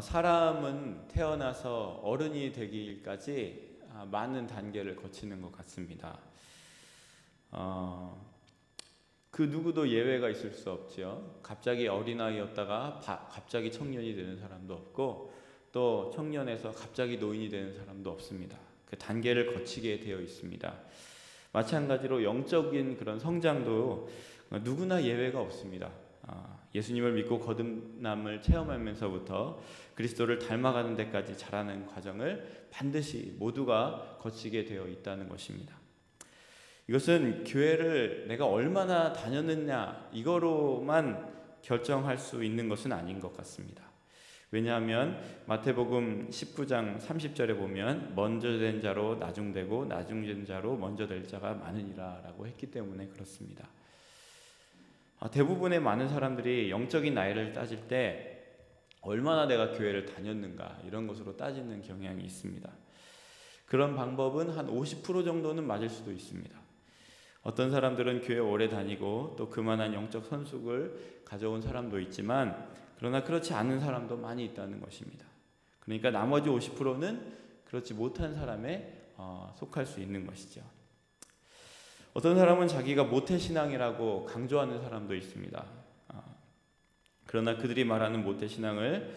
사람은 태어나서 어른이 되기까지 많은 단계를 거치는 것 같습니다. 그 누구도 예외가 있을 수 없죠. 갑자기 어린아이였다가 갑자기 청년이 되는 사람도 없고, 또 청년에서 갑자기 노인이 되는 사람도 없습니다. 그 단계를 거치게 되어 있습니다. 마찬가지로 영적인 그런 성장도 누구나 예외가 없습니다. 예수님을 믿고 거듭남을 체험하면서부터 그리스도를 닮아가는 데까지 자라는 과정을 반드시 모두가 거치게 되어 있다는 것입니다. 이것은 교회를 내가 얼마나 다녔느냐 이거로만 결정할 수 있는 것은 아닌 것 같습니다. 왜냐하면 마태복음 19장 30절에 보면 먼저 된 자로 나중되고 나중된 자로 먼저 될 자가 많으니라 라고 했기 때문에 그렇습니다. 대부분의 많은 사람들이 영적인 나이를 따질 때 얼마나 내가 교회를 다녔는가 이런 것으로 따지는 경향이 있습니다. 그런 방법은 한 50% 정도는 맞을 수도 있습니다. 어떤 사람들은 교회 오래 다니고 또 그만한 영적 선숙을 가져온 사람도 있지만, 그러나 그렇지 않은 사람도 많이 있다는 것입니다. 그러니까 나머지 50%는 그렇지 못한 사람에 속할 수 있는 것이죠. 어떤 사람은 자기가 모태신앙이라고 강조하는 사람도 있습니다. 그러나 그들이 말하는 모태신앙을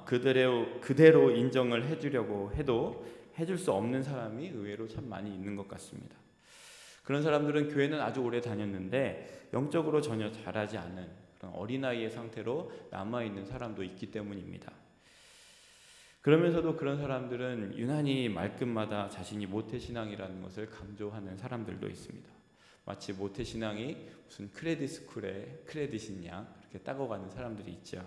그대로 인정을 해주려고 해도 해줄 수 없는 사람이 의외로 참 많이 있는 것 같습니다. 그런 사람들은 교회는 아주 오래 다녔는데 영적으로 전혀 자라지 않은 그런 어린아이의 상태로 남아있는 사람도 있기 때문입니다. 그러면서도 그런 사람들은 유난히 말끝마다 자신이 모태신앙이라는 것을 강조하는 사람들도 있습니다. 마치 모태신앙이 무슨 크레딧 스쿨의 크레딧인 양 그렇게 따고가는 사람들이 있죠.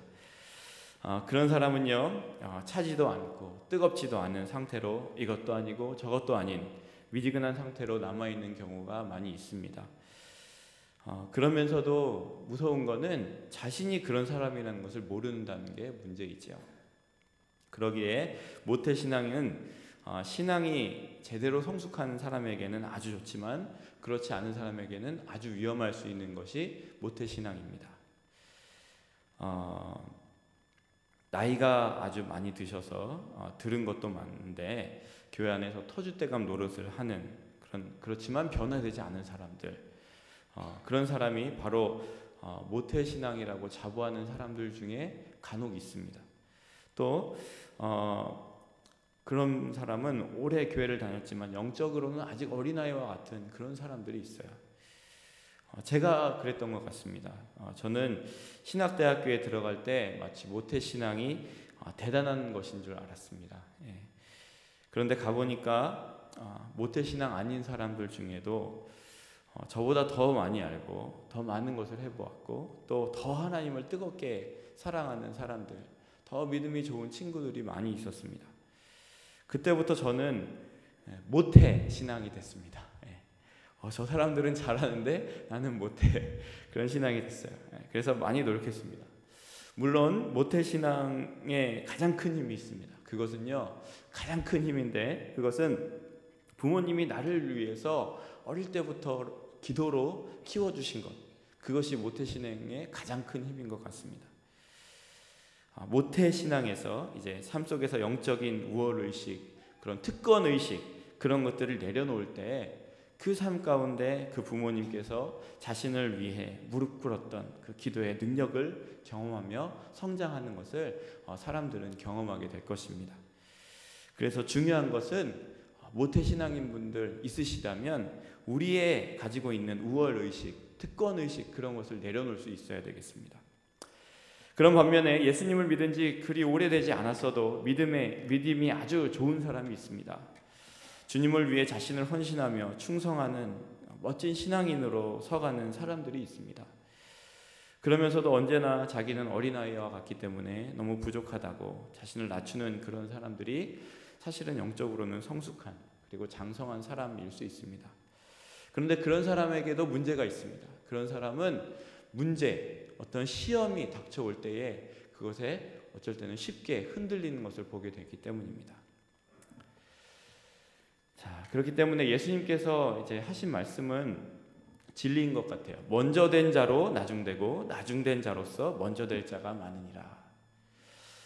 그런 사람은요, 차지도 않고 뜨겁지도 않은 상태로 이것도 아니고 저것도 아닌 미지근한 상태로 남아있는 경우가 많이 있습니다. 그러면서도 무서운 거는 자신이 그런 사람이라는 것을 모른다는 게 문제이죠. 그러기에 모태신앙은 신앙이 제대로 성숙한 사람에게는 아주 좋지만 그렇지 않은 사람에게는 아주 위험할 수 있는 것이 모태신앙입니다. 나이가 아주 많이 드셔서 들은 것도 많은데 교회 안에서 터줏대감 노릇을 하는 그렇지만 변화되지 않은 사람들, 그런 사람이 바로 모태신앙이라고 자부하는 사람들 중에 간혹 있습니다. 또 그런 사람은 오래 교회를 다녔지만 영적으로는 아직 어린아이와 같은 그런 사람들이 있어요. 제가 그랬던 것 같습니다. 저는 신학대학교에 들어갈 때 마치 모태신앙이 대단한 것인 줄 알았습니다. 그런데 가보니까 모태신앙 아닌 사람들 중에도 저보다 더 많이 알고 더 많은 것을 해보았고 또 더 하나님을 뜨겁게 사랑하는 사람들, 더 믿음이 좋은 친구들이 많이 있었습니다. 그때부터 저는 모태신앙이 됐습니다. 저 사람들은 잘하는데 나는 못해. 그런 신앙이 됐어요. 그래서 많이 노력했습니다. 물론 모태신앙에 가장 큰 힘이 있습니다. 그것은요, 가장 큰 힘인데 그것은 부모님이 나를 위해서 어릴 때부터 기도로 키워주신 것, 그것이 모태신앙의 가장 큰 힘인 것 같습니다. 모태신앙에서 이제 삶 속에서 영적인 우월의식, 그런 특권의식, 그런 것들을 내려놓을 때 그 삶 가운데 그 부모님께서 자신을 위해 무릎 꿇었던 그 기도의 능력을 경험하며 성장하는 것을 사람들은 경험하게 될 것입니다. 그래서 중요한 것은 모태신앙인 분들 있으시다면 우리의 가지고 있는 우월의식, 특권의식 그런 것을 내려놓을 수 있어야 되겠습니다. 그런 반면에 예수님을 믿은 지 그리 오래되지 않았어도 믿음이 아주 좋은 사람이 있습니다. 주님을 위해 자신을 헌신하며 충성하는 멋진 신앙인으로 서가는 사람들이 있습니다. 그러면서도 언제나 자기는 어린아이와 같기 때문에 너무 부족하다고 자신을 낮추는 그런 사람들이 사실은 영적으로는 성숙한 그리고 장성한 사람일 수 있습니다. 그런데 그런 사람에게도 문제가 있습니다. 그런 사람은 어떤 시험이 닥쳐올 때에 그것에 어쩔 때는 쉽게 흔들리는 것을 보게 되기 때문입니다. 자, 그렇기 때문에 예수님께서 이제 하신 말씀은 진리인 것 같아요. 먼저 된 자로 나중되고 나중된 자로서 먼저 될 자가 많으니라.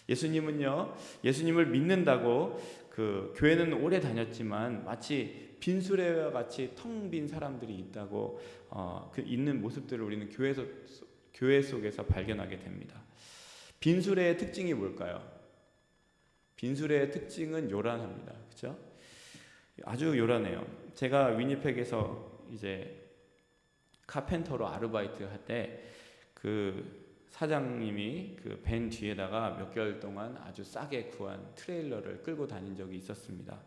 예수님은요, 예수님을 믿는다고 그 교회는 오래 다녔지만 마치 빈수레와 같이 텅 빈 사람들이 있다고 그 있는 모습들을 우리는 교회 속에서 발견하게 됩니다. 빈수레의 특징이 뭘까요? 빈수레의 특징은 요란합니다. 그렇죠? 아주 요란해요. 제가 위니펙에서 이제 카펜터로 아르바이트 할 때 그 사장님이 그 밴 뒤에다가 몇 개월 동안 아주 싸게 구한 트레일러를 끌고 다닌 적이 있었습니다.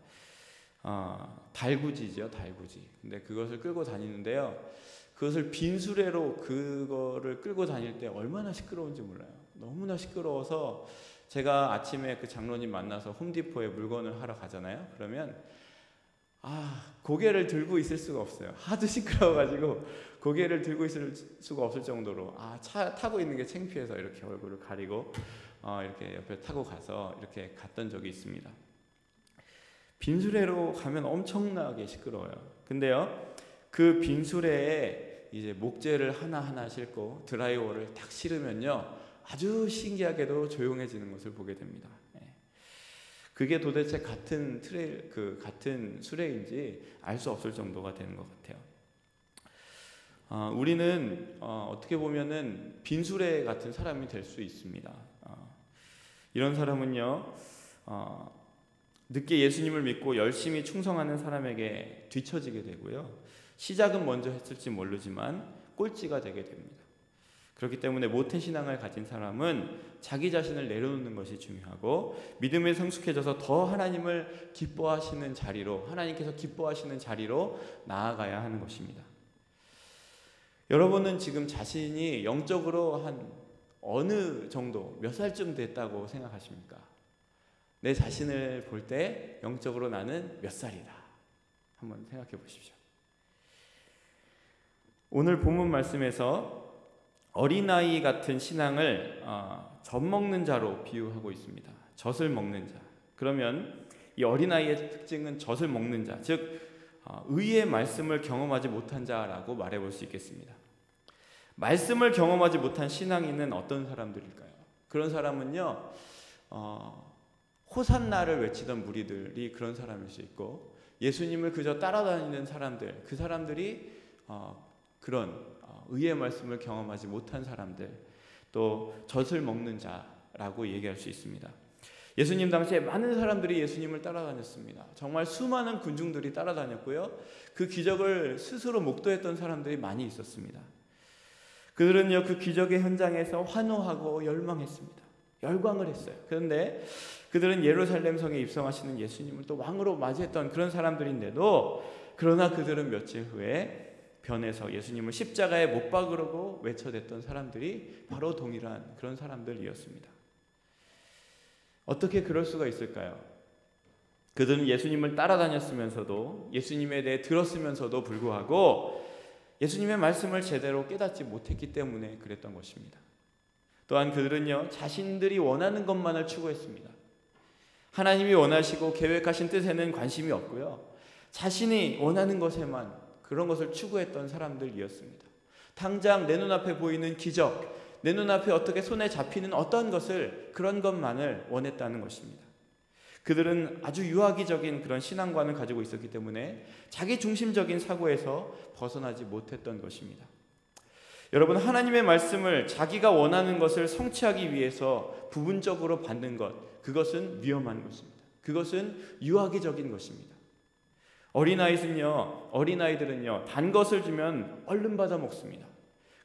달구지죠, 달구지. 근데 그것을 끌고 다니는데요. 그것을 빈수레로 그거를 끌고 다닐 때 얼마나 시끄러운지 몰라요. 너무나 시끄러워서 제가 아침에 그 장로님 만나서 홈디포에 물건을 하러 가잖아요. 그러면 고개를 들고 있을 수가 없어요. 하도 시끄러워가지고 고개를 들고 있을 수가 없을 정도로 차 타고 있는 게 창피해서 이렇게 얼굴을 가리고 이렇게 옆에 타고 가서 이렇게 갔던 적이 있습니다. 빈수레로 가면 엄청나게 시끄러워요. 근데요, 그 빈수레에 이제 목재를 하나하나 싣고 드라이워를 딱 실으면요, 아주 신기하게도 조용해지는 것을 보게 됩니다. 그게 도대체 같은 수레인지 알 수 없을 정도가 되는 것 같아요. 우리는 어떻게 보면은 빈수레 같은 사람이 될 수 있습니다. 이런 사람은요, 늦게 예수님을 믿고 열심히 충성하는 사람에게 뒤처지게 되고요, 시작은 먼저 했을지 모르지만 꼴찌가 되게 됩니다. 그렇기 때문에 모태신앙을 가진 사람은 자기 자신을 내려놓는 것이 중요하고, 믿음에 성숙해져서 더 하나님을 기뻐하시는 자리로, 하나님께서 기뻐하시는 자리로 나아가야 하는 것입니다. 여러분은 지금 자신이 영적으로 한 어느 정도, 몇 살쯤 됐다고 생각하십니까? 내 자신을 볼 때 영적으로 나는 몇 살이다. 한번 생각해 보십시오. 오늘 본문 말씀에서 어린아이 같은 신앙을 젖 먹는 자로 비유하고 있습니다. 젖을 먹는 자. 그러면 이 어린아이의 특징은 젖을 먹는 자, 즉 의의 말씀을 경험하지 못한 자라고 말해볼 수 있겠습니다. 말씀을 경험하지 못한 신앙인은 어떤 사람들일까요? 그런 사람은요, 호산나를 외치던 무리들이 그런 사람일 수 있고, 예수님을 그저 따라다니는 사람들, 그 사람들이 그런 의의 말씀을 경험하지 못한 사람들, 또 젖을 먹는 자라고 얘기할 수 있습니다. 예수님 당시에 많은 사람들이 예수님을 따라다녔습니다. 정말 수많은 군중들이 따라다녔고요, 그 기적을 스스로 목도했던 사람들이 많이 있었습니다. 그들은요, 그 기적의 현장에서 환호하고 열망했습니다. 열광을 했어요. 그런데 그들은 예루살렘 성에 입성하시는 예수님을 또 왕으로 맞이했던 그런 사람들인데도, 그러나 그들은 며칠 후에 변해서 예수님을 십자가에 못 박으려고 외쳐댔던 사람들이 바로 동일한 그런 사람들이었습니다. 어떻게 그럴 수가 있을까요? 그들은 예수님을 따라다녔으면서도, 예수님에 대해 들었으면서도 불구하고 예수님의 말씀을 제대로 깨닫지 못했기 때문에 그랬던 것입니다. 또한 그들은요, 자신들이 원하는 것만을 추구했습니다. 하나님이 원하시고 계획하신 뜻에는 관심이 없고요, 자신이 원하는 것에만, 그런 것을 추구했던 사람들이었습니다. 당장 내 눈앞에 보이는 기적, 내 눈앞에 어떻게 손에 잡히는 어떤 것을, 그런 것만을 원했다는 것입니다. 그들은 아주 유아기적인 그런 신앙관을 가지고 있었기 때문에 자기 중심적인 사고에서 벗어나지 못했던 것입니다. 여러분, 하나님의 말씀을 자기가 원하는 것을 성취하기 위해서 부분적으로 받는 것, 그것은 위험한 것입니다. 그것은 유아기적인 것입니다. 어린아이들은요, 단 것을 주면 얼른 받아 먹습니다.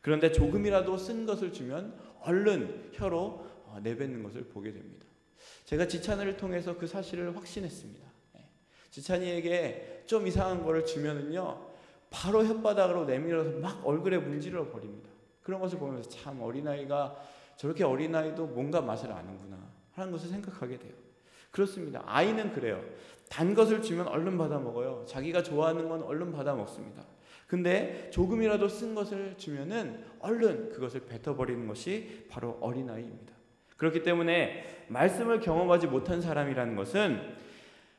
그런데 조금이라도 쓴 것을 주면 얼른 혀로 내뱉는 것을 보게 됩니다. 제가 지찬이를 통해서 그 사실을 확신했습니다. 지찬이에게 좀 이상한 거를 주면은요, 바로 혓바닥으로 내밀어서 막 얼굴에 문지러 버립니다. 그런 것을 보면서 참, 어린아이가 저렇게, 어린아이도 뭔가 맛을 아는구나 하는 것을 생각하게 돼요. 그렇습니다. 아이는 그래요. 단 것을 주면 얼른 받아 먹어요. 자기가 좋아하는 건 얼른 받아 먹습니다. 근데 조금이라도 쓴 것을 주면은 얼른 그것을 뱉어버리는 것이 바로 어린아이입니다. 그렇기 때문에 말씀을 경험하지 못한 사람이라는 것은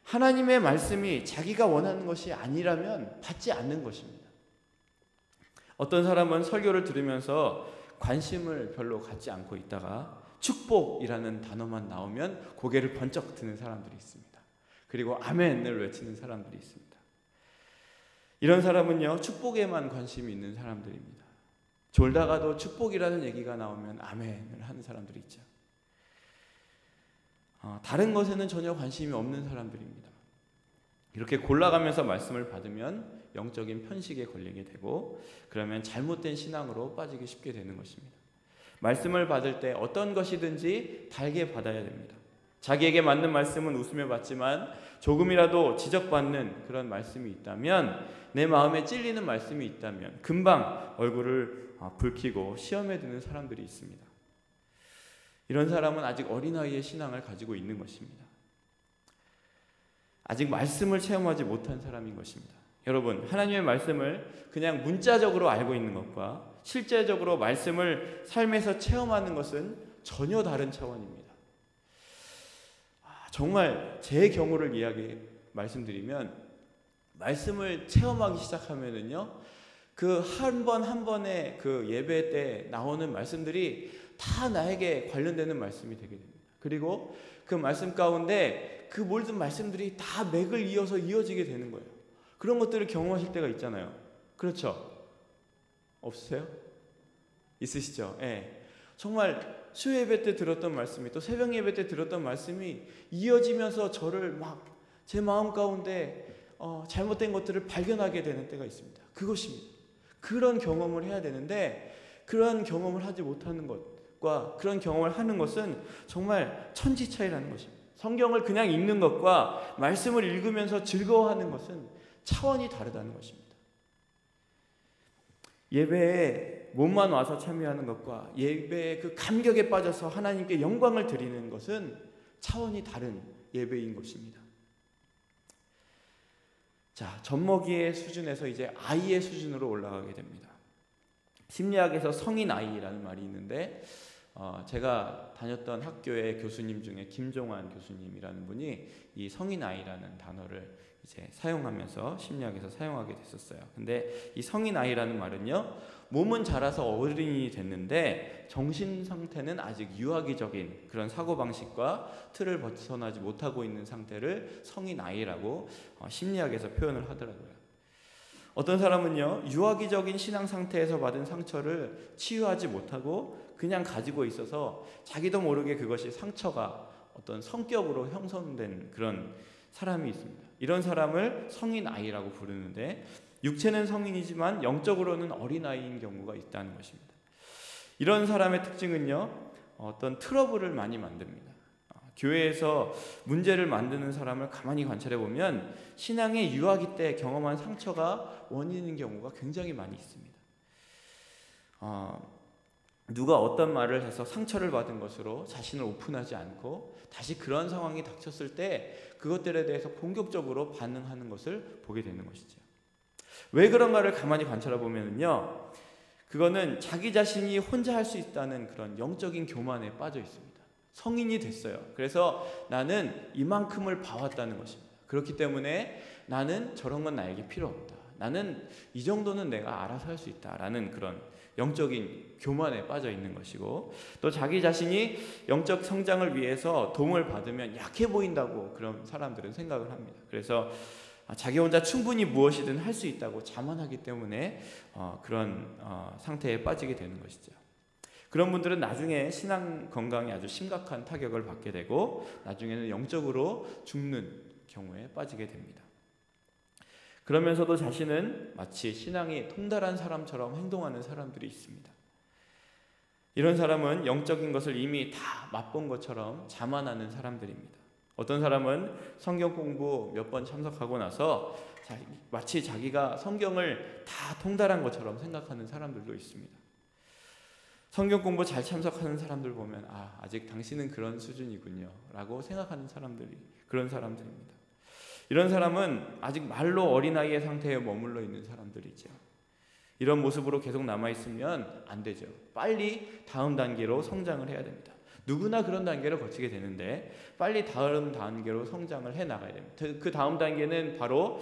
하나님의 말씀이 자기가 원하는 것이 아니라면 받지 않는 것입니다. 어떤 사람은 설교를 들으면서 관심을 별로 갖지 않고 있다가 축복이라는 단어만 나오면 고개를 번쩍 드는 사람들이 있습니다. 그리고 아멘을 외치는 사람들이 있습니다. 이런 사람은요, 축복에만 관심이 있는 사람들입니다. 졸다가도 축복이라는 얘기가 나오면 아멘을 하는 사람들이 있죠. 다른 것에는 전혀 관심이 없는 사람들입니다. 이렇게 골라가면서 말씀을 받으면 영적인 편식에 걸리게 되고, 그러면 잘못된 신앙으로 빠지기 쉽게 되는 것입니다. 말씀을 받을 때 어떤 것이든지 달게 받아야 됩니다. 자기에게 맞는 말씀은 웃으며 받지만 조금이라도 지적받는 그런 말씀이 있다면, 내 마음에 찔리는 말씀이 있다면 금방 얼굴을 붉히고 시험에 드는 사람들이 있습니다. 이런 사람은 아직 어린아이의 신앙을 가지고 있는 것입니다. 아직 말씀을 체험하지 못한 사람인 것입니다. 여러분, 하나님의 말씀을 그냥 문자적으로 알고 있는 것과 실제적으로 말씀을 삶에서 체험하는 것은 전혀 다른 차원입니다. 정말 제 경우를 말씀드리면, 말씀을 체험하기 시작하면은요, 그 한 번 한 번의 그 예배 때 나오는 말씀들이 다 나에게 관련되는 말씀이 되게 됩니다. 그리고 그 말씀 가운데 그 모든 말씀들이 다 맥을 이어서 이어지게 되는 거예요. 그런 것들을 경험하실 때가 있잖아요. 그렇죠? 없으세요? 있으시죠? 예. 정말 수요예배 때 들었던 말씀이, 또 새벽 예배 때 들었던 말씀이 이어지면서 저를 막 제 마음 가운데 잘못된 것들을 발견하게 되는 때가 있습니다. 그것입니다. 그런 경험을 해야 되는데, 그런 경험을 하지 못하는 것과 그런 경험을 하는 것은 정말 천지 차이라는 것입니다. 성경을 그냥 읽는 것과 말씀을 읽으면서 즐거워하는 것은 차원이 다르다는 것입니다. 예배에 몸만 와서 참여하는 것과 예배의 그 감격에 빠져서 하나님께 영광을 드리는 것은 차원이 다른 예배인 것입니다. 자, 젖먹이의 수준에서 이제 아이의 수준으로 올라가게 됩니다. 심리학에서 성인 아이라는 말이 있는데, 제가 다녔던 학교의 교수님 중에 김종환 교수님이라는 분이 이 성인 아이라는 단어를 이제 사용하면서 심리학에서 사용하게 됐었어요. 근데 이 성인 아이라는 말은요, 몸은 자라서 어른이 됐는데 정신 상태는 아직 유아기적인 그런 사고방식과 틀을 벗어나지 못하고 있는 상태를 성인 아이라고 심리학에서 표현을 하더라고요. 어떤 사람은요, 유아기적인 신앙 상태에서 받은 상처를 치유하지 못하고 그냥 가지고 있어서 자기도 모르게 그것이 상처가 어떤 성격으로 형성된 그런 사람이 있습니다. 이런 사람을 성인 아이라고 부르는데, 육체는 성인이지만 영적으로는 어린아이인 경우가 있다는 것입니다. 이런 사람의 특징은요, 어떤 트러블을 많이 만듭니다. 교회에서 문제를 만드는 사람을 가만히 관찰해 보면 신앙의 유아기 때 경험한 상처가 원인인 경우가 굉장히 많이 있습니다. 누가 어떤 말을 해서 상처를 받은 것으로 자신을 오픈하지 않고 다시 그런 상황이 닥쳤을 때 그것들에 대해서 공격적으로 반응하는 것을 보게 되는 것이죠. 왜 그런가를 가만히 관찰해 보면요, 그거는 자기 자신이 혼자 할 수 있다는 그런 영적인 교만에 빠져 있습니다. 성인이 됐어요. 그래서 나는 이만큼을 봐왔다는 것입니다. 그렇기 때문에 나는 저런 건 나에게 필요 없다. 나는 이 정도는 내가 알아서 할 수 있다라는 그런 영적인 교만에 빠져 있는 것이고, 또 자기 자신이 영적 성장을 위해서 도움을 받으면 약해 보인다고 그런 사람들은 생각을 합니다. 그래서 자기 혼자 충분히 무엇이든 할 수 있다고 자만하기 때문에 그런 상태에 빠지게 되는 것이죠. 그런 분들은 나중에 신앙 건강에 아주 심각한 타격을 받게 되고 나중에는 영적으로 죽는 경우에 빠지게 됩니다. 그러면서도 자신은 마치 신앙이 통달한 사람처럼 행동하는 사람들이 있습니다. 이런 사람은 영적인 것을 이미 다 맛본 것처럼 자만하는 사람들입니다. 어떤 사람은 성경 공부 몇 번 참석하고 나서 마치 자기가 성경을 다 통달한 것처럼 생각하는 사람들도 있습니다. 성경 공부 잘 참석하는 사람들 보면 아직 당신은 그런 수준이군요 라고 생각하는 사람들이 그런 사람들입니다. 이런 사람은 아직 말로 어린아이의 상태에 머물러 있는 사람들이죠. 이런 모습으로 계속 남아있으면 안 되죠. 빨리 다음 단계로 성장을 해야 됩니다. 누구나 그런 단계를 거치게 되는데 빨리 다음 단계로 성장을 해나가야 됩니다. 그 다음 단계는 바로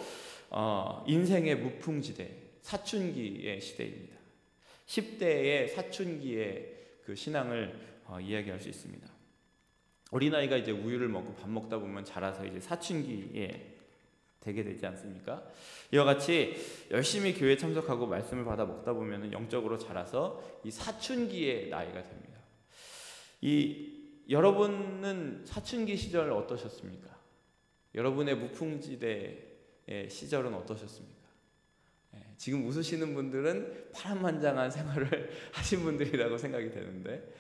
인생의 무풍지대, 사춘기의 시대입니다. 10대의 사춘기의 그 신앙을 이야기할 수 있습니다. 어린아이가 이제 우유를 먹고 밥 먹다 보면 자라서 이제 사춘기에 되게 되지 않습니까? 이와 같이 열심히 교회 참석하고 말씀을 받아 먹다 보면 영적으로 자라서 이 사춘기의 나이가 됩니다. 여러분은 사춘기 시절 어떠셨습니까? 여러분의 무풍지대의 시절은 어떠셨습니까? 지금 웃으시는 분들은 파란만장한 생활을 하신 분들이라고 생각이 되는데,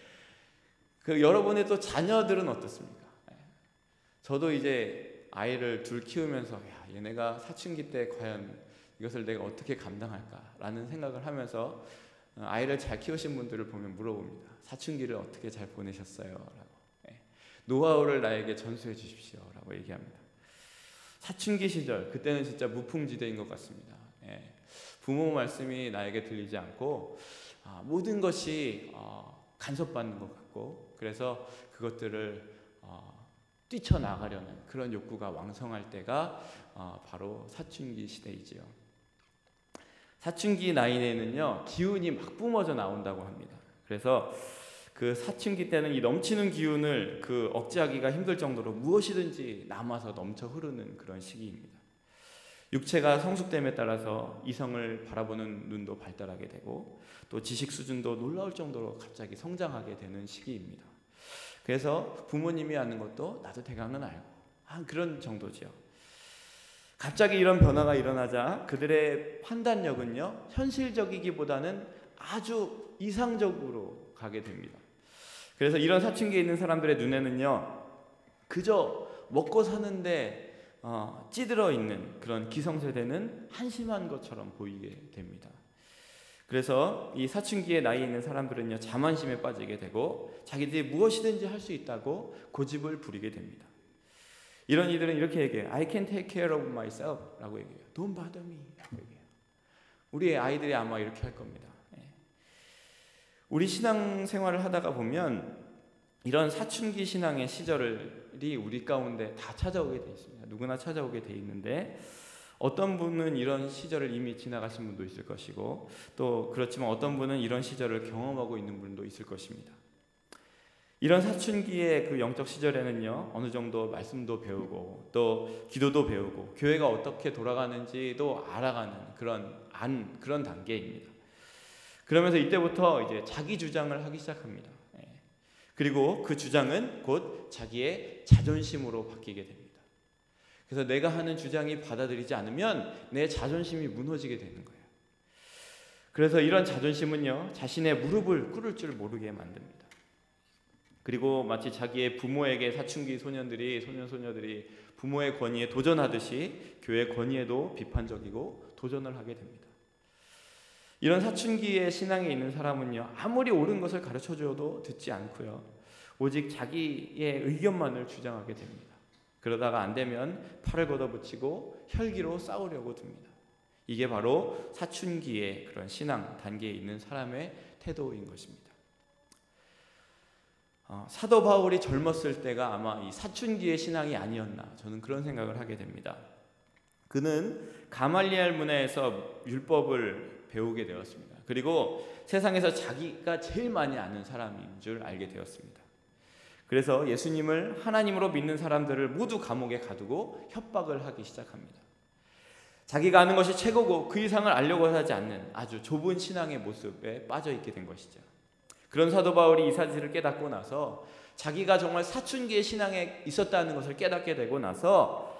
여러분의 또 자녀들은 어떻습니까? 저도 이제 아이를 둘 키우면서 얘네가 사춘기 때 과연 이것을 내가 어떻게 감당할까라는 생각을 하면서 아이를 잘 키우신 분들을 보면 물어봅니다. 사춘기를 어떻게 잘 보내셨어요? 라고. 노하우를 나에게 전수해 주십시오. 라고 얘기합니다. 사춘기 시절, 그때는 진짜 무풍지대인 것 같습니다. 부모 말씀이 나에게 들리지 않고 모든 것이 간섭받는 것 같고, 그래서 그것들을 뛰쳐나가려는 그런 욕구가 왕성할 때가 바로 사춘기 시대이지요. 사춘기 나이에는요, 기운이 막 뿜어져 나온다고 합니다. 그래서 그 사춘기 때는 이 넘치는 기운을 억제하기가 힘들 정도로 무엇이든지 남아서 넘쳐 흐르는 그런 시기입니다. 육체가 성숙됨에 따라서 이성을 바라보는 눈도 발달하게 되고, 또 지식 수준도 놀라울 정도로 갑자기 성장하게 되는 시기입니다. 그래서 부모님이 아는 것도 나도 대강은 알고, 그런 정도죠. 갑자기 이런 변화가 일어나자 그들의 판단력은요, 현실적이기보다는 아주 이상적으로 가게 됩니다. 그래서 이런 사춘기에 있는 사람들의 눈에는요, 그저 먹고 사는데 찌들어 있는 그런 기성세대는 한심한 것처럼 보이게 됩니다. 그래서 이 사춘기의 나이에 있는 사람들은요, 자만심에 빠지게 되고 자기들이 무엇이든지 할 수 있다고 고집을 부리게 됩니다. 이런 이들은 이렇게 얘기해요. I can take care of myself 라고 얘기해요. Don't bother me 라고 얘기해요. 우리의 아이들이 아마 이렇게 할 겁니다. 우리 신앙생활을 하다가 보면 이런 사춘기 신앙의 시절이 우리 가운데 다 찾아오게 돼 있습니다. 누구나 찾아오게 돼 있는데, 어떤 분은 이런 시절을 이미 지나가신 분도 있을 것이고, 또 그렇지만 어떤 분은 이런 시절을 경험하고 있는 분도 있을 것입니다. 이런 사춘기의 그 영적 시절에는요, 어느 정도 말씀도 배우고 또 기도도 배우고 교회가 어떻게 돌아가는지도 알아가는 그런 단계입니다. 그러면서 이때부터 이제 자기 주장을 하기 시작합니다. 그리고 그 주장은 곧 자기의 자존심으로 바뀌게 됩니다. 그래서 내가 하는 주장이 받아들이지 않으면 내 자존심이 무너지게 되는 거예요. 그래서 이런 자존심은요, 자신의 무릎을 꿇을 줄 모르게 만듭니다. 그리고 마치 자기의 부모에게 사춘기 소년들이 부모의 권위에 도전하듯이 교회 권위에도 비판적이고 도전을 하게 됩니다. 이런 사춘기의 신앙에 있는 사람은요, 아무리 옳은 것을 가르쳐줘도 듣지 않고요, 오직 자기의 의견만을 주장하게 됩니다. 그러다가 안 되면 팔을 걷어붙이고 혈기로 싸우려고 듭니다. 이게 바로 사춘기의 그런 신앙 단계에 있는 사람의 태도인 것입니다. 사도 바울이 젊었을 때가 아마 이 사춘기의 신앙이 아니었나, 저는 그런 생각을 하게 됩니다. 그는 가말리엘 문화에서 율법을 배우게 되었습니다. 그리고 세상에서 자기가 제일 많이 아는 사람인 줄 알게 되었습니다. 그래서 예수님을 하나님으로 믿는 사람들을 모두 감옥에 가두고 협박을 하기 시작합니다. 자기가 아는 것이 최고고 그 이상을 알려고 하지 않는 아주 좁은 신앙의 모습에 빠져 있게 된 것이죠. 그런 사도 바울이 이 사실을 깨닫고 나서, 자기가 정말 사춘기의 신앙에 있었다는 것을 깨닫게 되고 나서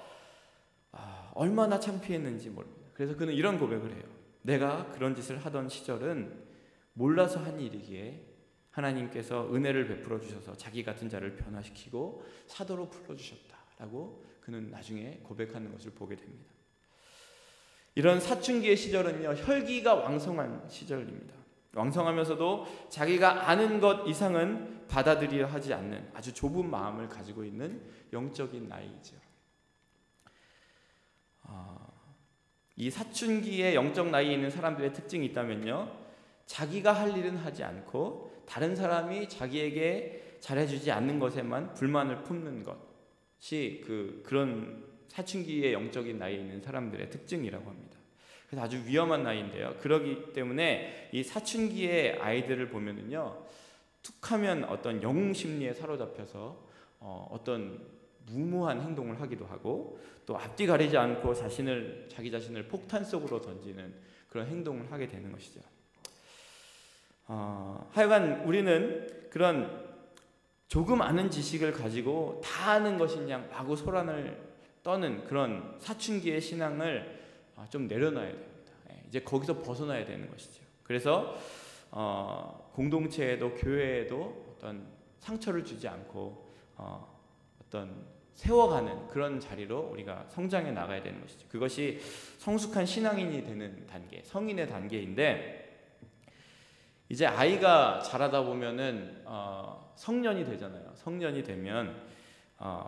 얼마나 창피했는지 모릅니다. 그래서 그는 이런 고백을 해요. 내가 그런 짓을 하던 시절은 몰라서 한 일이기에 하나님께서 은혜를 베풀어 주셔서 자기 같은 자를 변화시키고 사도로 불러주셨다라고 그는 나중에 고백하는 것을 보게 됩니다. 이런 사춘기의 시절은요, 혈기가 왕성한 시절입니다. 왕성하면서도 자기가 아는 것 이상은 받아들이려 하지 않는 아주 좁은 마음을 가지고 있는 영적인 나이죠. 이 사춘기의 영적 나이에 있는 사람들의 특징이 있다면요, 자기가 할 일은 하지 않고 다른 사람이 자기에게 잘해주지 않는 것에만 불만을 품는 것이 그런 사춘기의 영적인 나이에 있는 사람들의 특징이라고 합니다. 그래서 아주 위험한 나이인데요, 그렇기 때문에 이 사춘기의 아이들을 보면은요, 툭하면 어떤 영웅 심리에 사로잡혀서 어떤 무모한 행동을 하기도 하고, 또 앞뒤 가리지 않고 자기 자신을 폭탄 속으로 던지는 그런 행동을 하게 되는 것이죠. 하여간 우리는 그런 조금 아는 지식을 가지고 다 아는 것인 양 마구 소란을 떠는 그런 사춘기의 신앙을 좀 내려놔야 됩니다. 이제 거기서 벗어나야 되는 것이죠. 그래서 공동체에도 교회에도 어떤 상처를 주지 않고 어떤 세워가는 그런 자리로 우리가 성장해 나가야 되는 것이죠. 그것이 성숙한 신앙인이 되는 단계, 성인의 단계인데, 이제 아이가 자라다 보면은 성년이 되잖아요. 성년이 되면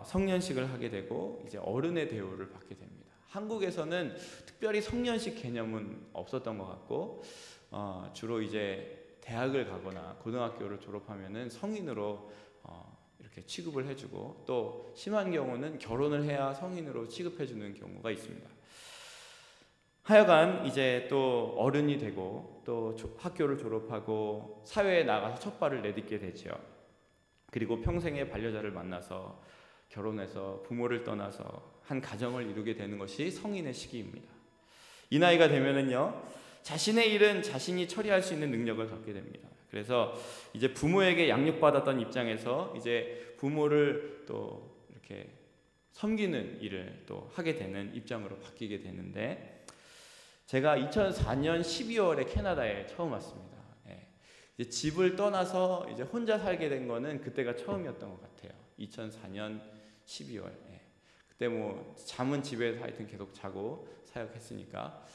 성년식을 하게 되고 이제 어른의 대우를 받게 됩니다. 한국에서는 특별히 성년식 개념은 없었던 것 같고, 주로 이제 대학을 가거나 고등학교를 졸업하면은 성인으로 이렇게 취급을 해주고, 또 심한 경우는 결혼을 해야 성인으로 취급해주는 경우가 있습니다. 하여간 이제 또 어른이 되고 또 학교를 졸업하고 사회에 나가서 첫 발을 내딛게 되죠. 그리고 평생의 반려자를 만나서 결혼해서 부모를 떠나서 한 가정을 이루게 되는 것이 성인의 시기입니다. 이 나이가 되면은요, 자신의 일은 자신이 처리할 수 있는 능력을 갖게 됩니다. 그래서 이제 부모에게 양육받았던 입장에서 이제 부모를 또 이렇게 섬기는 일을 또 하게 되는 입장으로 바뀌게 되는데, 제가 2004년 12월에 캐나다에 처음 왔습니다. 이제 집을 떠나서 이제 혼자 살게 된 거는 그때가 처음이었던 것 같아요. 2004년 12월. 그때 뭐 잠은 집에서 하여튼 계속 자고 사역했으니까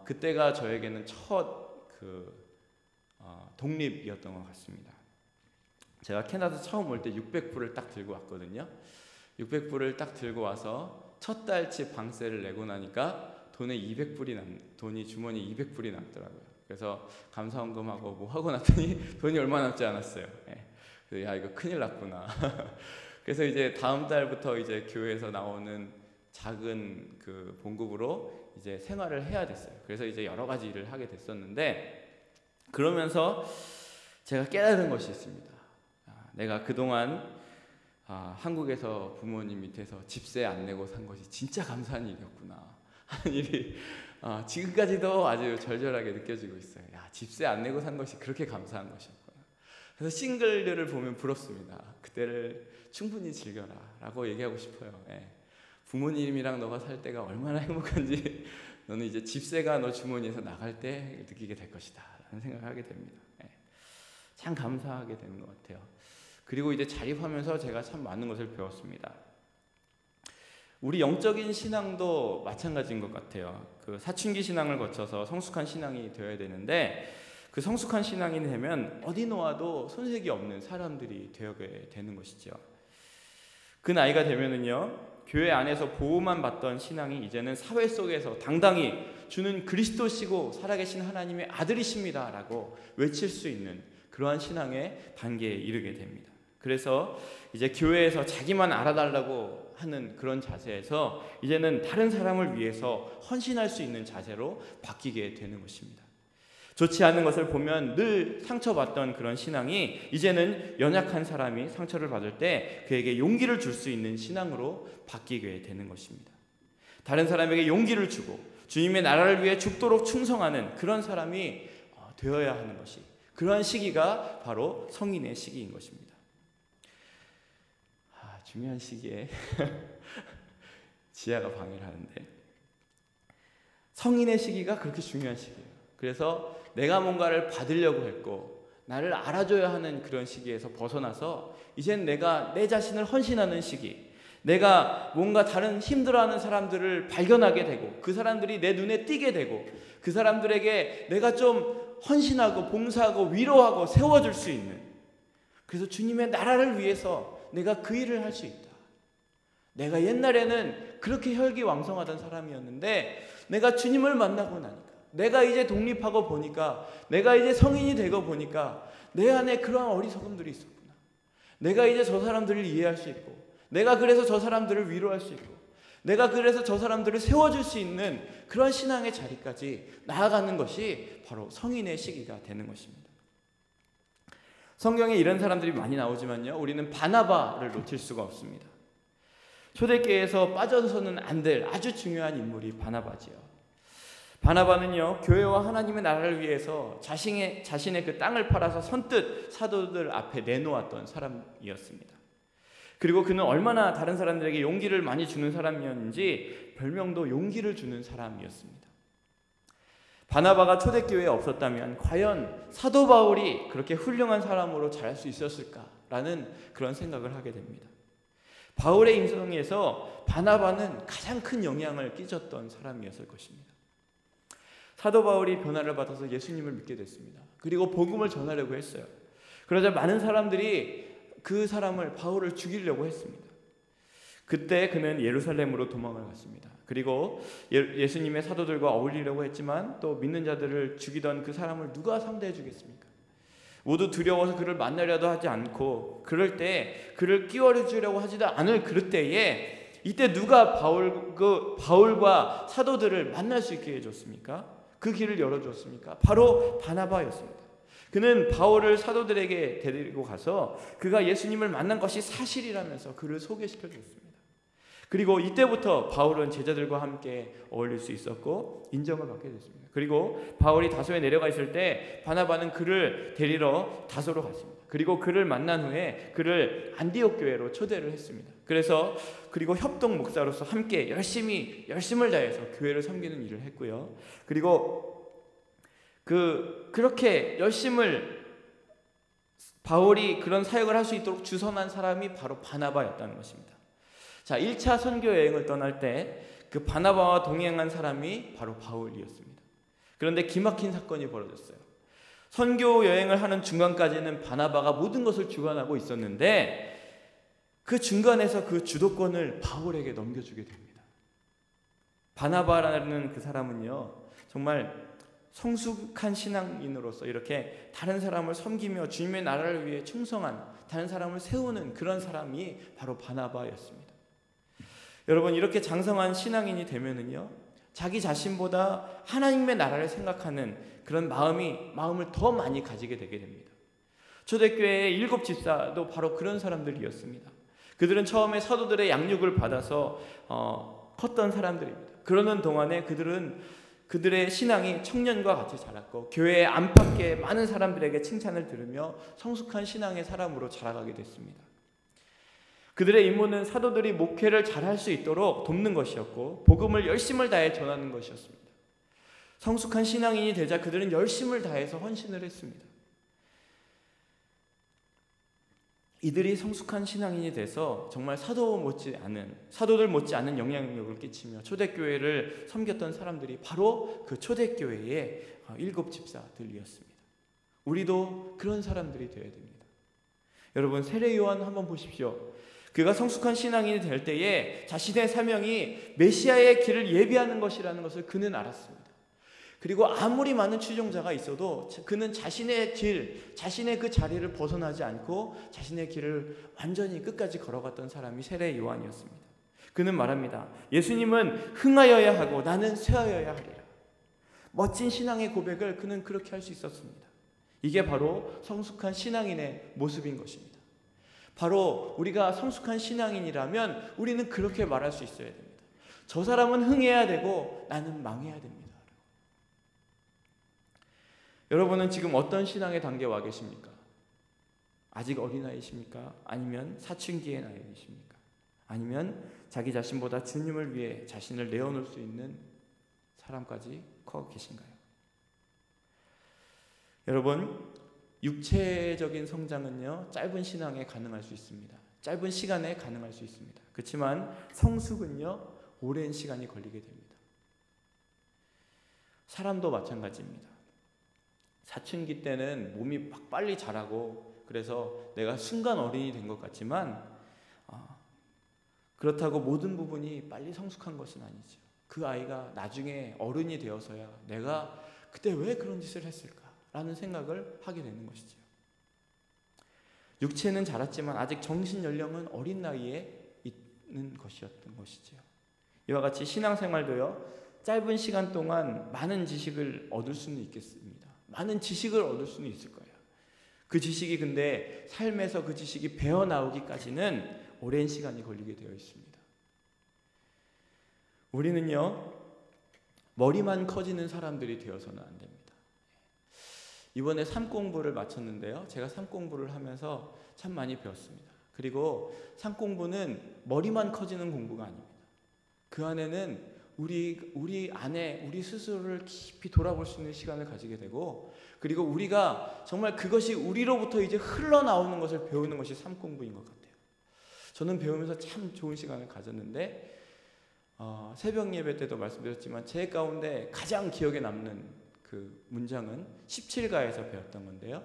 그때가 저에게는 첫 독립이었던 것 같습니다. 제가 캐나다 처음 올 때 600불을 딱 들고 왔거든요. 600불을 딱 들고 와서 첫 달치 방세를 내고 나니까 돈이 주머니에 200불이 남더라고요. 그래서 감사원금하고 뭐 하고 났더니 돈이 얼마 남지 않았어요. 그래서 야, 이거 큰일 났구나. 그래서 이제 다음 달부터 이제 교회에서 나오는 작은 그 봉급으로 이제 생활을 해야 됐어요. 그래서 이제 여러 가지 일을 하게 됐었는데, 그러면서 제가 깨달은 것이 있습니다. 내가 그동안 한국에서 부모님 밑에서 집세 안 내고 산 것이 진짜 감사한 일이었구나 하는 일이 지금까지도 아주 절절하게 느껴지고 있어요. 야, 집세 안 내고 산 것이 그렇게 감사한 것이었구나. 그래서 싱글들을 보면 부럽습니다. 그때를 충분히 즐겨라 라고 얘기하고 싶어요. 부모님이랑 너가 살 때가 얼마나 행복한지 너는 이제 집세가 너 주머니에서 나갈 때 느끼게 될 것이다 라는 생각을 하게 됩니다. 참 감사하게 되는 것 같아요. 그리고 이제 자립하면서 제가 참 많은 것을 배웠습니다. 우리 영적인 신앙도 마찬가지인 것 같아요. 그 사춘기 신앙을 거쳐서 성숙한 신앙이 되어야 되는데, 그 성숙한 신앙이 되면 어디 놓아도 손색이 없는 사람들이 되게 되는 것이죠. 그 나이가 되면은요, 교회 안에서 보호만 받던 신앙이 이제는 사회 속에서 당당히 주는 그리스도시고 살아계신 하나님의 아들이십니다 라고 외칠 수 있는 그러한 신앙의 단계에 이르게 됩니다. 그래서 이제 교회에서 자기만 알아달라고 하는 그런 자세에서 이제는 다른 사람을 위해서 헌신할 수 있는 자세로 바뀌게 되는 것입니다. 좋지 않은 것을 보면 늘 상처받던 그런 신앙이 이제는 연약한 사람이 상처를 받을 때 그에게 용기를 줄 수 있는 신앙으로 바뀌게 되는 것입니다. 다른 사람에게 용기를 주고 주님의 나라를 위해 죽도록 충성하는 그런 사람이 되어야 하는 것이, 그러한 시기가 바로 성인의 시기인 것입니다. 중요한 시기에 지하가 방해를 하는데, 성인의 시기가 그렇게 중요한 시기예요. 그래서 내가 뭔가를 받으려고 했고 나를 알아줘야 하는 그런 시기에서 벗어나서 이젠 내가 내 자신을 헌신하는 시기, 내가 뭔가 다른 힘들어하는 사람들을 발견하게 되고 그 사람들이 내 눈에 띄게 되고 그 사람들에게 내가 좀 헌신하고 봉사하고 위로하고 세워줄 수 있는, 그래서 주님의 나라를 위해서 내가 그 일을 할 수 있다. 내가 옛날에는 그렇게 혈기왕성하던 사람이었는데 내가 주님을 만나고 나니까, 내가 이제 독립하고 보니까, 내가 이제 성인이 되고 보니까 내 안에 그러한 어리석음들이 있었구나. 내가 이제 저 사람들을 이해할 수 있고, 내가 그래서 저 사람들을 위로할 수 있고, 내가 그래서 저 사람들을 세워줄 수 있는 그런 신앙의 자리까지 나아가는 것이 바로 성인의 시기가 되는 것입니다. 성경에 이런 사람들이 많이 나오지만요, 우리는 바나바를 놓칠 수가 없습니다. 초대교회에서 빠져서는 안 될 아주 중요한 인물이 바나바지요. 바나바는요, 교회와 하나님의 나라를 위해서 자신의 그 땅을 팔아서 선뜻 사도들 앞에 내놓았던 사람이었습니다. 그리고 그는 얼마나 다른 사람들에게 용기를 많이 주는 사람이었는지 별명도 용기를 주는 사람이었습니다. 바나바가 초대교회에 없었다면 과연 사도 바울이 그렇게 훌륭한 사람으로 자랄 수 있었을까라는 그런 생각을 하게 됩니다. 바울의 인생에서 바나바는 가장 큰 영향을 끼쳤던 사람이었을 것입니다. 사도 바울이 변화를 받아서 예수님을 믿게 됐습니다. 그리고 복음을 전하려고 했어요. 그러자 많은 사람들이 그 사람을, 바울을 죽이려고 했습니다. 그때 그는 예루살렘으로 도망을 갔습니다. 그리고 예수님의 사도들과 어울리려고 했지만 또 믿는 자들을 죽이던 그 사람을 누가 상대해 주겠습니까? 모두 두려워서 그를 만나려도 하지 않고, 그럴 때 그를 끼워려 주려고 하지도 않을 그럴 때에 이때 누가 바울과 사도들을 만날 수 있게 해줬습니까? 그 길을 열어줬습니까? 바로 바나바였습니다. 그는 바울을 사도들에게 데리고 가서 그가 예수님을 만난 것이 사실이라면서 그를 소개시켜줬습니다. 그리고 이때부터 바울은 제자들과 함께 어울릴 수 있었고 인정을 받게 됐습니다. 그리고 바울이 다소에 내려가 있을 때 바나바는 그를 데리러 다소로 갔습니다. 그리고 그를 만난 후에 그를 안디옥 교회로 초대를 했습니다. 그리고 협동 목사로서 함께 열심을 다해서 교회를 섬기는 일을 했고요. 그리고 그렇게 바울이 그런 사역을 할 수 있도록 주선한 사람이 바로 바나바였다는 것입니다. 자, 1차 선교 여행을 떠날 때 그 바나바와 동행한 사람이 바로 바울이었습니다. 그런데 기막힌 사건이 벌어졌어요. 선교 여행을 하는 중간까지는 바나바가 모든 것을 주관하고 있었는데 그 중간에서 그 주도권을 바울에게 넘겨주게 됩니다. 바나바라는 그 사람은요, 정말 성숙한 신앙인으로서 이렇게 다른 사람을 섬기며 주님의 나라를 위해 충성한, 다른 사람을 세우는 그런 사람이 바로 바나바였습니다. 여러분, 이렇게 장성한 신앙인이 되면은요, 자기 자신보다 하나님의 나라를 생각하는 그런 마음을 더 많이 가지게 되게 됩니다. 초대교회의 7 집사도 바로 그런 사람들이었습니다. 그들은 처음에 사도들의 양육을 받아서 컸던 사람들입니다. 그러는 동안에 그들의 신앙이 청년과 같이 자랐고 교회의 안팎의 많은 사람들에게 칭찬을 들으며 성숙한 신앙의 사람으로 자라가게 됐습니다. 그들의 임무는 사도들이 목회를 잘할 수 있도록 돕는 것이었고 복음을 열심을 다해 전하는 것이었습니다. 성숙한 신앙인이 되자 그들은 열심을 다해서 헌신을 했습니다. 이들이 성숙한 신앙인이 돼서 정말 사도들 못지않은 영향력을 끼치며 초대교회를 섬겼던 사람들이 바로 그 초대교회의 7 집사들이었습니다. 우리도 그런 사람들이 되어야 됩니다. 여러분, 세례 요한 한번 보십시오. 그가 성숙한 신앙인이 될 때에 자신의 사명이 메시아의 길을 예비하는 것이라는 것을 그는 알았습니다. 그리고 아무리 많은 추종자가 있어도 그는 자신의 그 자리를 벗어나지 않고 자신의 길을 완전히 끝까지 걸어갔던 사람이 세례 요한이었습니다. 그는 말합니다. 예수님은 흥하여야 하고 나는 쇠하여야 하리라. 멋진 신앙의 고백을 그는 그렇게 할 수 있었습니다. 이게 바로 성숙한 신앙인의 모습인 것입니다. 바로 우리가 성숙한 신앙인이라면 우리는 그렇게 말할 수 있어야 됩니다. 저 사람은 흥해야 되고 나는 망해야 됩니다. 여러분은 지금 어떤 신앙의 단계에 와 계십니까? 아직 어린아이십니까? 아니면 사춘기의 나이이십니까? 아니면 자기 자신보다 주님을 위해 자신을 내어놓을 수 있는 사람까지 커 계신가요? 여러분, 육체적인 성장은요, 짧은 신앙에 가능할 수 있습니다. 짧은 시간에 가능할 수 있습니다. 그렇지만 성숙은요, 오랜 시간이 걸리게 됩니다. 사람도 마찬가지입니다. 사춘기 때는 몸이 막 빨리 자라고 그래서 내가 순간 어린이 된 것 같지만 그렇다고 모든 부분이 빨리 성숙한 것은 아니죠. 그 아이가 나중에 어른이 되어서야 내가 그때 왜 그런 짓을 했을까라는 생각을 하게 되는 것이죠. 육체는 자랐지만 아직 정신 연령은 어린 나이에 있는 것이었던 것이죠. 이와 같이 신앙생활도요, 짧은 시간 동안 많은 지식을 얻을 수는 있겠습니다. 많은 지식을 얻을 수는 있을 거예요. 그 지식이 근데 삶에서 그 지식이 배어나오기까지는 오랜 시간이 걸리게 되어 있습니다. 우리는요, 머리만 커지는 사람들이 되어서는 안 됩니다. 이번에 삶 공부를 마쳤는데요, 제가 삶 공부를 하면서 참 많이 배웠습니다. 그리고 삶 공부는 머리만 커지는 공부가 아닙니다. 그 안에는 우리 안에 우리 스스로를 깊이 돌아볼 수 있는 시간을 가지게 되고, 그리고 우리가 정말 그것이 우리로부터 이제 흘러나오는 것을 배우는 것이 삶 공부인 것 같아요. 저는 배우면서 참 좋은 시간을 가졌는데, 새벽 예배 때도 말씀드렸지만 제 가운데 가장 기억에 남는 그 문장은 17가에서 배웠던 건데요,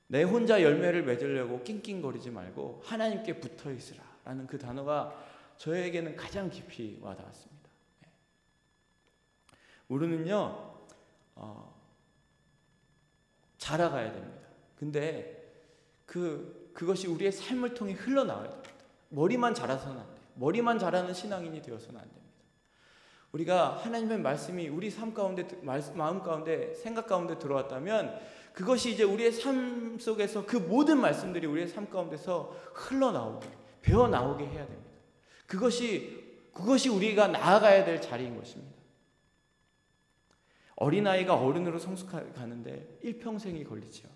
내 혼자 열매를 맺으려고 낑낑거리지 말고 하나님께 붙어 있으라 라는 그 단어가 저에게는 가장 깊이 와닿았습니다. 우리는요, 자라가야 됩니다. 근데 그것이 우리의 삶을 통해 흘러나와야 됩니다. 머리만 자라서는 안 돼요. 머리만 자라는 신앙인이 되어서는 안 됩니다. 우리가 하나님의 말씀이 우리 삶 가운데, 마음 가운데, 생각 가운데 들어왔다면 그것이 이제 우리의 삶 속에서 그 모든 말씀들이 우리의 삶 가운데서 흘러나오게, 배어나오게 해야 됩니다. 그것이 우리가 나아가야 될 자리인 것입니다. 어린아이가 어른으로 성숙하는데 일평생이 걸리죠.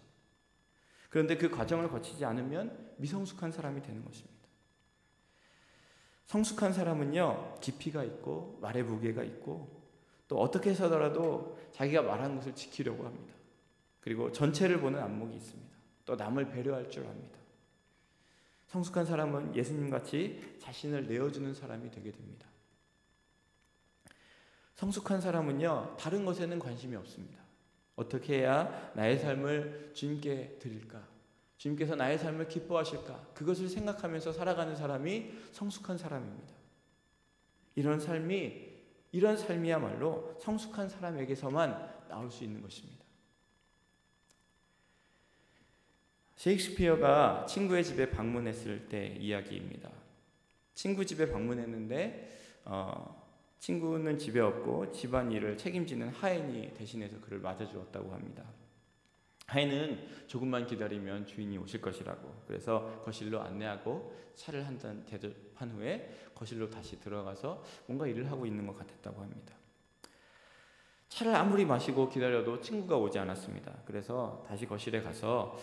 그런데 그 과정을 거치지 않으면 미성숙한 사람이 되는 것입니다. 성숙한 사람은요, 깊이가 있고 말의 무게가 있고 또 어떻게 해서더라도 자기가 말한 것을 지키려고 합니다. 그리고 전체를 보는 안목이 있습니다. 또 남을 배려할 줄 압니다. 성숙한 사람은 예수님같이 자신을 내어주는 사람이 되게 됩니다. 성숙한 사람은요, 다른 것에는 관심이 없습니다. 어떻게 해야 나의 삶을 주님께 드릴까? 주님께서 나의 삶을 기뻐하실까? 그것을 생각하면서 살아가는 사람이 성숙한 사람입니다. 이런 삶이야말로 성숙한 사람에게서만 나올 수 있는 것입니다. 셰익스피어가 친구의 집에 방문했을 때 이야기입니다. 친구 집에 방문했는데 친구는 집에 없고 집안일을 책임지는 하인이 대신해서 그를 맞아주었다고 합니다. 하인은 조금만 기다리면 주인이 오실 것이라고, 그래서 거실로 안내하고 차를 한 잔 대접한 후에 거실로 다시 들어가서 뭔가 일을 하고 있는 것 같았다고 합니다. 차를 아무리 마시고 기다려도 친구가 오지 않았습니다. 그래서 다시 거실에 가서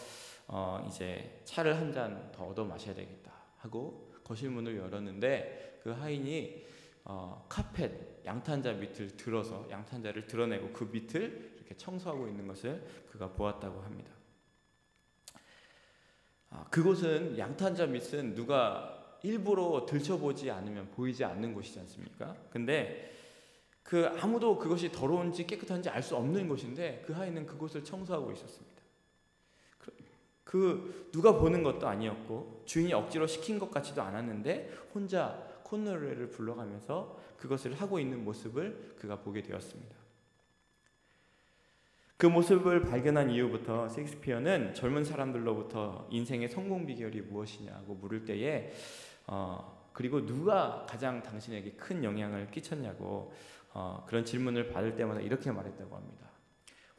이제 차를 한 잔 더 얻어 마셔야 되겠다 하고 거실 문을 열었는데 그 하인이 카펫, 양탄자 밑을 들어서 양탄자를 드러내고 그 밑을 이렇게 청소하고 있는 것을 그가 보았다고 합니다. 그곳은, 양탄자 밑은 누가 일부러 들춰보지 않으면 보이지 않는 곳이지 않습니까? 근데 아무도 그것이 더러운지 깨끗한지 알 수 없는 곳인데 그 하인은 그곳을 청소하고 있었습니다. 누가 보는 것도 아니었고 주인이 억지로 시킨 것 같지도 않았는데 혼자 콧노래를 불러가면서 그것을 하고 있는 모습을 그가 보게 되었습니다. 그 모습을 발견한 이후부터 셰익스피어는 젊은 사람들로부터 인생의 성공 비결이 무엇이냐고 물을 때에 그리고 누가 가장 당신에게 큰 영향을 끼쳤냐고 그런 질문을 받을 때마다 이렇게 말했다고 합니다.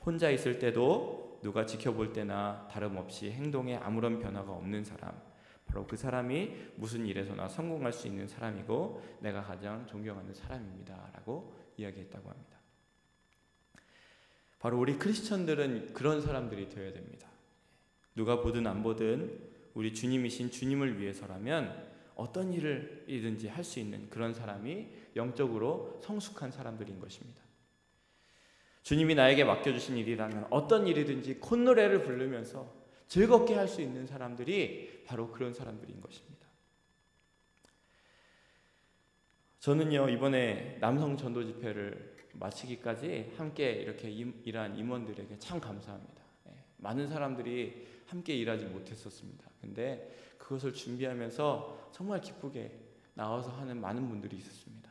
혼자 있을 때도 누가 지켜볼 때나 다름없이 행동에 아무런 변화가 없는 사람, 바로 그 사람이 무슨 일에서나 성공할 수 있는 사람이고 내가 가장 존경하는 사람입니다 라고 이야기했다고 합니다. 바로 우리 크리스천들은 그런 사람들이 되어야 됩니다. 누가 보든 안 보든 우리 주님이신 주님을 위해서라면 어떤 일이든지 할 수 있는 그런 사람이 영적으로 성숙한 사람들인 것입니다. 주님이 나에게 맡겨주신 일이라면 어떤 일이든지 콧노래를 부르면서 즐겁게 할 수 있는 사람들이 바로 그런 사람들인 것입니다. 저는요, 이번에 남성 전도 집회를 마치기까지 함께 이렇게 일한 임원들에게 참 감사합니다. 많은 사람들이 함께 일하지 못했었습니다. 근데 그것을 준비하면서 정말 기쁘게 나와서 하는 많은 분들이 있었습니다.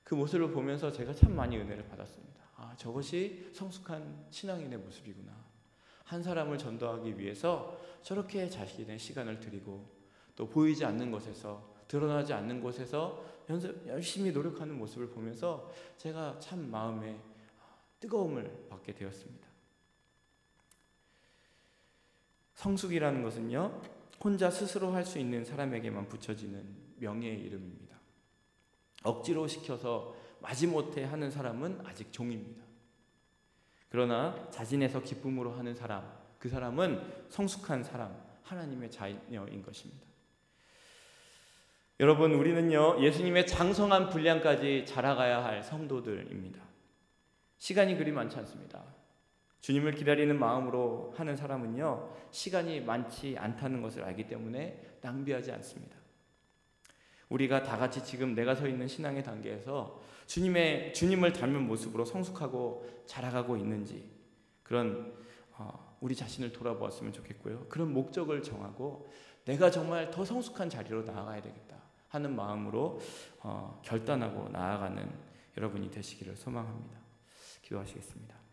그 모습을 보면서 제가 참 많이 은혜를 받았습니다. 저것이 성숙한 신앙인의 모습이구나. 한 사람을 전도하기 위해서 저렇게 자신의 시간을 들이고 또 보이지 않는 곳에서, 드러나지 않는 곳에서 열심히 노력하는 모습을 보면서 제가 참 마음에 뜨거움을 받게 되었습니다. 성숙이라는 것은요, 혼자 스스로 할 수 있는 사람에게만 붙여지는 명예의 이름입니다. 억지로 시켜서 마지못해 하는 사람은 아직 종입니다. 그러나 자진해서 기쁨으로 하는 사람, 그 사람은 성숙한 사람, 하나님의 자녀인 것입니다. 여러분, 우리는요, 예수님의 장성한 분량까지 자라가야 할 성도들입니다. 시간이 그리 많지 않습니다. 주님을 기다리는 마음으로 하는 사람은요, 시간이 많지 않다는 것을 알기 때문에 낭비하지 않습니다. 우리가 다 같이 지금 내가 서 있는 신앙의 단계에서 주님을 닮은 모습으로 성숙하고 자라가고 있는지, 그런 우리 자신을 돌아보았으면 좋겠고요. 그런 목적을 정하고 내가 정말 더 성숙한 자리로 나아가야 되겠다 하는 마음으로 결단하고 나아가는 여러분이 되시기를 소망합니다. 기도하시겠습니다.